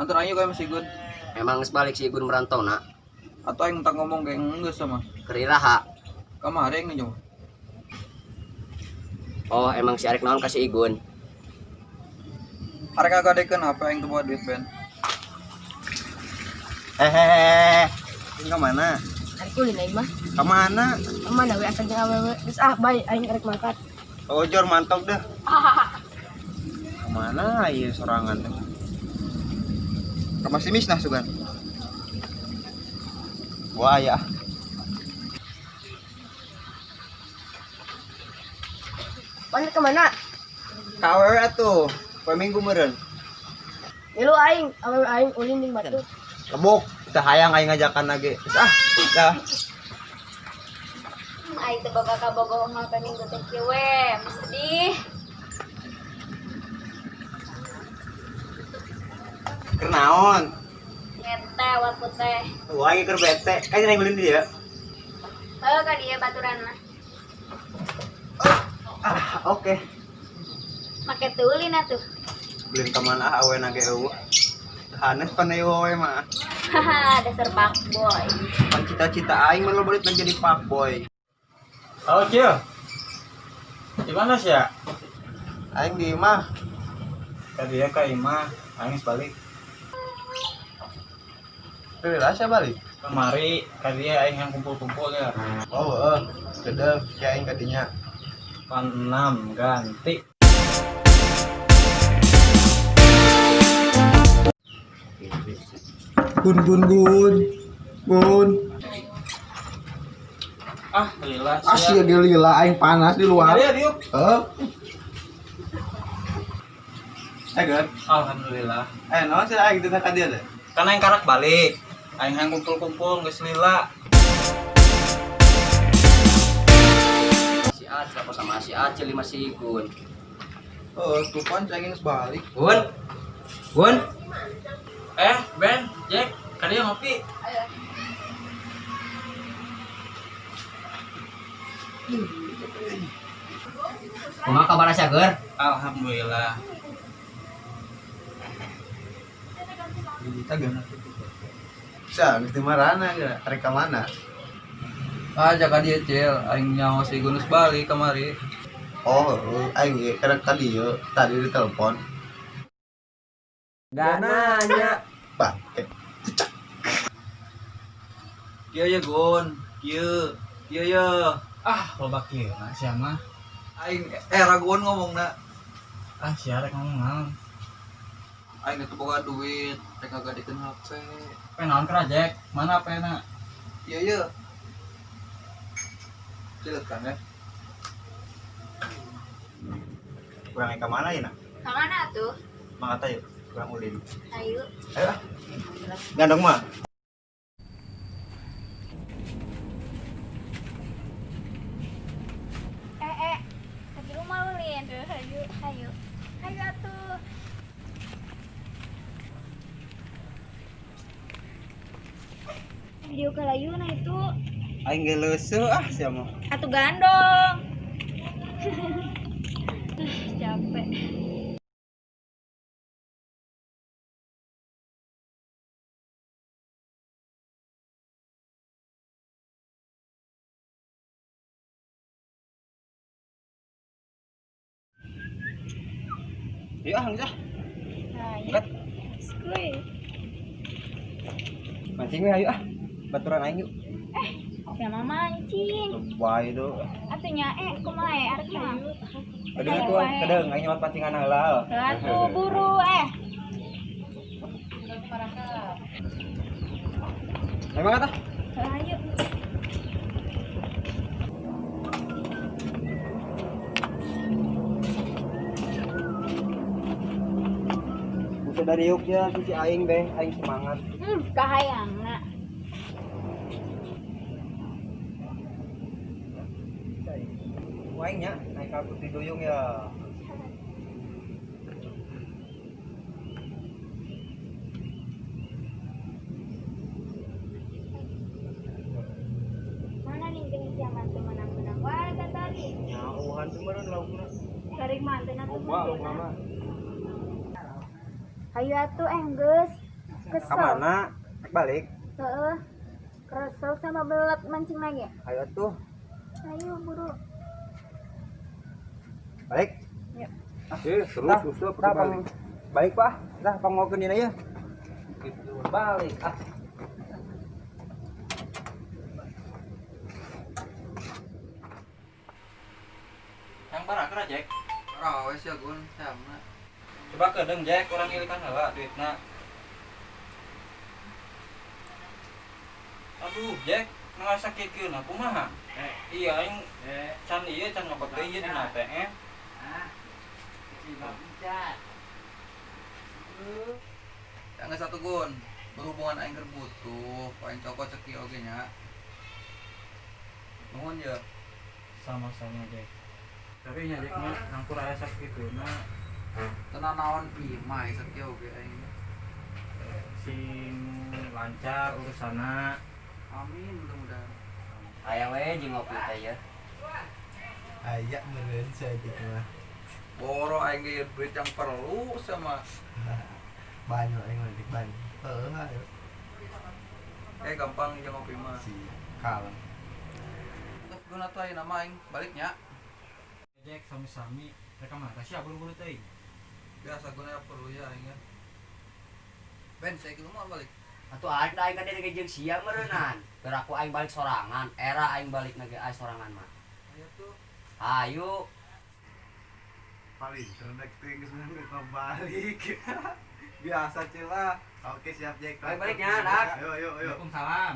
Antar ayo kayak masih good. Emang geus balik si Igun merantau nak. Atau yang tak ngomong kayak enggak sama. Keriraha. Kemarin nih jom. Oh emang si Arek naon kasih Igun. Arek agak deken apa yang tuh buat duit Ben. Hehehe. Ini kemana? Arek ulin aing mah. Kemana? Mana we akan jeung awewe. Geus bae aing arek mangkat. Ojor mantap dah. Kemana iya sorangan teh? Kamu masih misnah sugan? Buaya. Mana kemana? Kawer atuh. Poe minggu meureun. Milu aing, awewe aing ulin jeung batu. Lebok, teu hayang aing ngajakan lagi. Dah. Ai teu boga kabogoh mah minggu teh kieu we, sedih. Kernaon? Bete waktu teh. Wah, keur bete. Kan yang beliin dia. Ka dieu baturan mah. Oke. Make tulin atuh. Beliin ka mana awe nage eueuh. Hanes panai we mah. Haha, dasar fuckboy. Pan cita-cita aing mah lo balik menjadi fuckboy. Halo Cio. Di mana sih ya? Aing di mah. Tadi ya Kak Ima, aing balik. Lah saya balik. Kemari tadi ya aing yang kumpul-kumpul ya. Oh, gede kayak aing kadinya. Pan 6 ganti. Gun. Ah, lila. Asyik lila aing panas di luar. Ya, diuk. Good. Alhamdulillah. Naon sih aing teh ka dia teh? Karena yang karak balik. Aing yang kumpul-kumpul geus lila. Si Acil apa sama si Acil lima si Igun. Oh, tuh kan cengin balik. Gun. Ben, Jack, kalian ngopi. Kumaha kabar Syager? Alhamdulillah. Kita gana. Sa, geus marana ge, arek ka mana? Jaga dia Cil, aing nyawa si Gunus balik kemari. Oh, aing ge karek tadi yo, tadi di telepon. Gak nanya. Pak, Kieu ya Gun, kieu ya. Loba kieu sia mah. Aing raguan ngomongna. Sia rek ngomong naon. Aing teu boga duit, rek ngagadikeun HP. Naon kerajek? Mana pena? Iya. Cilet kan ya. kurang ka mana ya nak? Ka mana atuh? Mangata yuk, kurang ulin. Ayo. Ayo. Gandong mah. Tapi lu mau ulin. Ayo. Ayo atuh. Video kalayuna itu Aing ge leuseum sia mah. atuh gandong. Capek. Yuk Hangsa. Nah, ya. Skuy. Mancing we ayo Baturan aing yuk. Sama mancing. Bae do. Atunya kumaha arek mah. Kadang atuh, kadang aing nyawat pancingan heula. Atuh buru Emang kata? Ayo. Bukan dari yuk ya, si aing be, aing semangat. Kahayangna. Aingnya naik ka putih duyung ya. Mana nih geus zaman teh menang-menang wae ka tadi. Nyauhan sebenarnya laukna. Cari manten atuh. Wah, mama. Hayu atuh geus. Kesel. Kemana? Balik. Heeh. Kesel sama belat mancing lagi. Ayo tuh. Ayo buru. Balik. Yuk. Terus susah balik. Balik Pak. Dah pangokeun dina ya. Gitu balik. Yang parah kira Jack. Rawes ya gun sama. Coba kedeng Jack, orang ilikan heula duitna. Aduh Jack, ngerasa sakitkeun aku mah. Iya aing can ieu can ngobak deui ieu dina ATM. Yang satu gun berhubungan aing keur butuh, aing cokot ceki oge nya. Nuhun ya. Sama-sama Jack. Tapi nya Jack mah nangkur aya sakitkeuna. Tenan naon imah ceki oge aing. Sing lancar urusana. Amin mudah-mudahan. Aya we jeung ngopi teh ya. Aya meureun saya gitu mah. Boro aing ge duit yang perlu sama. Banyak aing mah dik ban. Ayo. Gampang jeung ngopi mah. Si kalem. Terus guna tuh aing nama aing baliknya. Jack sami-sami mereka mah kasih buru-buru teuing. Biasa guna perlu ya aing ya. Ben saya ke rumah balik. Atuh aing da aing ka diri jeung sia meureunnan. Keur aku aing balik sorangan, era aing balik nage aya sorangan mah. Ayo tuh. Hayu. Paling terdekat geus nang balik. Biasa celah. Oke siap Jack. Balik-baliknya, Dak. Ayo. Waalaikumsalam.